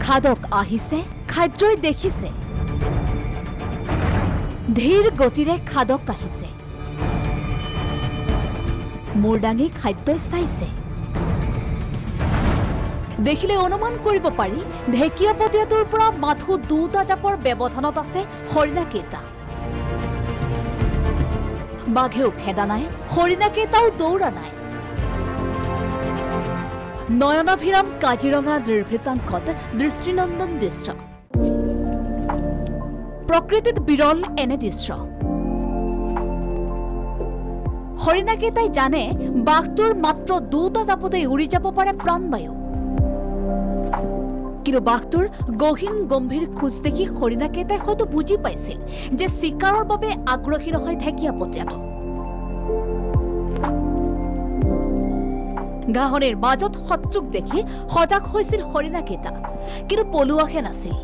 খাদক আহিছে, খাদ্যই দেখিছে। ধীৰ গতিৰে খাদক আহিছে, মূৰ দাঙি খাদ্যই চাইছে। দেখিলে অনুমান কৰিব পাৰি ঢেকীয়াপতীয়াটোৰ পৰা মাথো দুটা জাপৰ ব্যৱধানত আছে হৰিণাকেইটা। বাঘেও খেদা নাই, হৰিণাকেইটাও দৌৰা নাই। নয়নাভিৰাম কাজিৰঙা নিৰ্ভৃতাংশত দৃষ্টিনন্দন দৃশ্য। প্ৰকৃতিত বিৰল এনে দৃশ্য। হৰিণাকেইটাই জানে বাঘটোৰ মাত্ৰ দুটা জাপতে উৰি যাব পাৰে প্ৰাণবায়ু। কিন্তু বাঘটোৰ গহীন গম্ভীৰ খোজ দেখি হৰিণাকেইটাই হয়তো বুজি পাইছিল যে চিকাৰৰ বাবে আগ্ৰহী নহয় ঢেকীয়াপতীয়াটো। ঘাঁহনিৰ মাজত শত্ৰুক দেখি সজাগ হৈছিল হৰিণাকেইটা, কিন্তু পলুৱাহে নাছিল।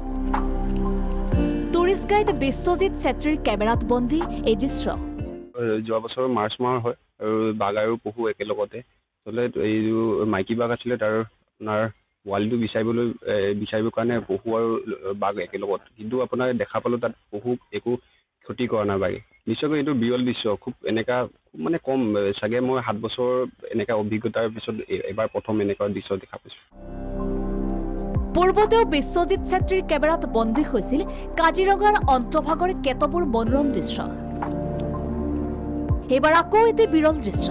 টুৰিষ্ট গাইড বিশ্বজিৎ ছেত্ৰীৰ কেমেৰাত বন্দী এই দৃশ্য। যোৱা বছৰ মাৰ্চ মাহ হয় আৰু বাঘ আৰু পহু একেলগতে চলে। এই মাইকী বাঘ আছিলে, তাৰ আপোনাৰ পোৱালিটো বিচাৰিবৰ কাৰণে পহু আৰু বাঘ একেলগত, কিন্তু আপোনাৰ দেখা পালো তাত পহু একো ক্ষতি কৰা নাই বাঘে। নিশ্চয়কৈ এইটো বিৰল দৃশ্য। খুব এনেকা মানে কম, চাগে মই 7 বছৰ এনেকা অভিজ্ঞতাৰ পিছত এবাৰ প্ৰথম এনেকুৱা দৃশ্য দেখা পাইছো। পূৰ্বতেও বিশ্বজিৎ ছেত্ৰীৰ কেমেৰাত বন্দী হৈছিল কাজিৰঙাৰ অন্তভাগৰ কেতবোৰ মনোৰম দৃশ্য। এইবাৰ আকৌ এটি বিৰল দৃশ্য।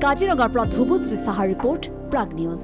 কাজিৰঙাৰ পৰা ধ্ৰুৱশ্ৰী সাহাৰ ৰিপৰ্ট, প্ৰাগ নিউজ।